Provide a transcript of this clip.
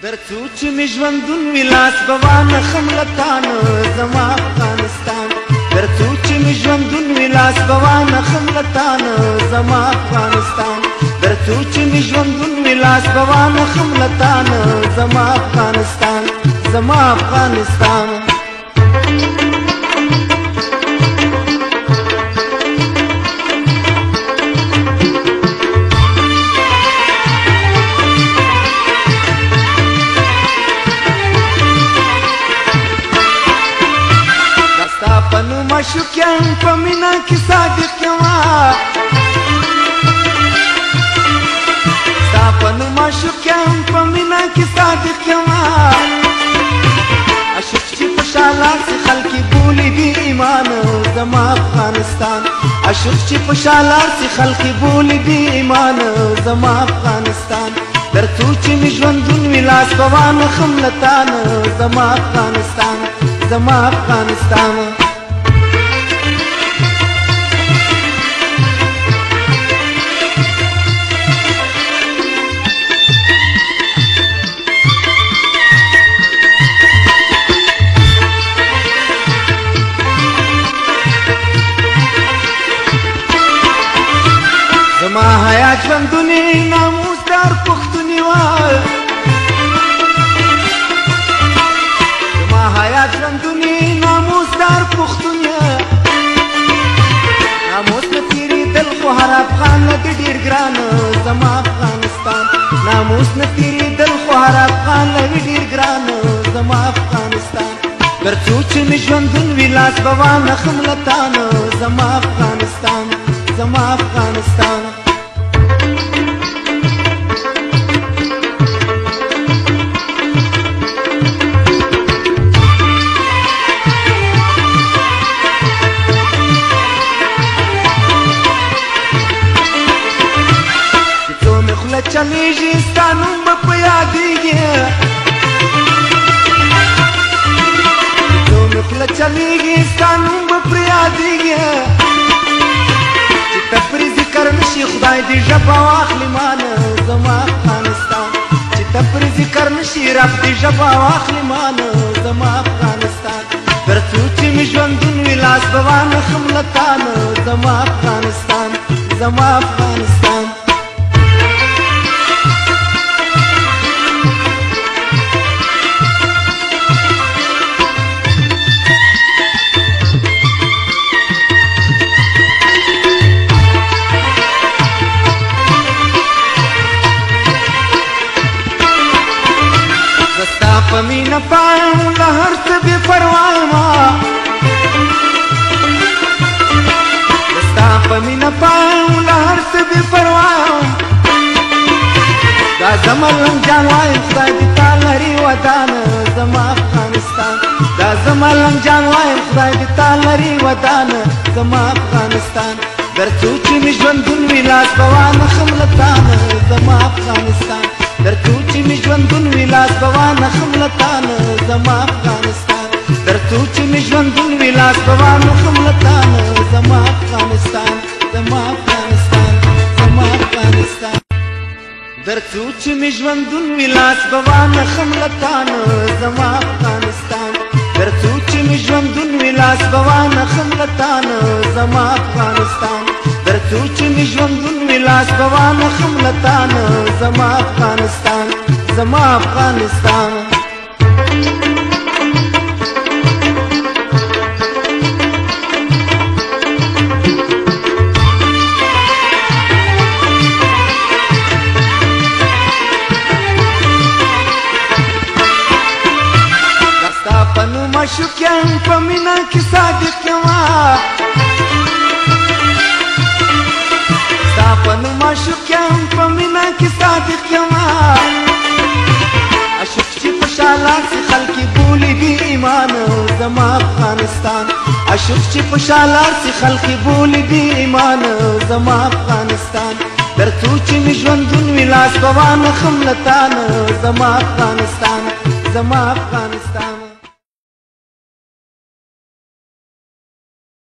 درڅو چې مې ژوندون وي لاس به وانخلم له تانه زما افغانستان. درڅو چې مې ژوندون وي لاس به وانخلم له تانه زما افغانستان. درڅو چې مې ژوندون وي لاس به وانخلم له تانه زما افغانستان. زما افغانستان. پنو مشوکیم په مینا کې صادق یما ستا پنو مشوکیم په مینا کې صادق یما عاشق چې په شالار سي خلکې بولي بې ایمانه زما افغانستان. عاشق چې په شالار سي خلکې بولي بې ایمانه زما افغانستان. درڅو چې مې ژوندون وي لاس به وانخلم له تانه زما افغانستان. زما افغانستان. زما حیا ژوندونی ناموسدار پښتوني وای. زما حیا ژوندونی ناموسدار پښتوني ناموس نه تېرېدل خو هر افغان نه دي ډېر ګران زما افغانستان. ناموس نه تېرېدل خو هر افغان نه وي ډېر ګران زما افغانستان. درڅو چې مې ژوندون وي لاس به وانخلم له تانه زما افغانستان. زما افغانستان. چلیږي ستا نوم به په یادېږي څو مې خوله چلیږي ستا نوم به پرې یادېږي چې ته پرې ذکر نشي خدای دې ژبه واخلي مانه زما افغانستان. چې ته پرې ذکر نشي رب دې ژبه واخلي مانه زما افغانستان. درڅو چې مې ژوندون وي لاس به وانخلم له تانه زما افغانستان. زما افغانستان. په مینه پایم له هر څه بې پروا یمه ستا په مینه پایم له هر څه بې پروا یم. دا زما لنګجان وایم خدای دې تا لري ودانه زما افغانستان. دا زما لنګجان وایم خدای دې تا لري ودانه زما افغانستان. درڅو چې مې ژوندون وي لاس به وانخلم له تانه زما افغانستان. درڅو چې مې ژوندون وي لاس به وانخلم له تانه زما افغانستان. درڅو چې مې ژوندون وي لاس به وانخلم له تانه زما افغانستان. زما افغانستان. زما افغانستان. درڅو چې مې ژوندون وي لاس به وانخلم له تانه زما افغانستان. درڅو چې مې ژوندون وي لاس به وانخلم له تانه زما افغانستان. درڅو چې مې ژوندون وي لاس به وانخلم له تانه زما افغانستان. زما افغانستان. ستا پنو مشوکیم په مینا کې صادق یما پنو مشوکیم په مینا کې صادق یما عاشق چې په شالار سي خلکې بولي بې ایمانه زما افغانستان. عاشق چې په شالار سي خلکې بولي بې ایمانه زما افغانستان. درڅو چې مې ژوندون وي لاس به وانخلم له تانه زما افغانستان. زما افغانستان.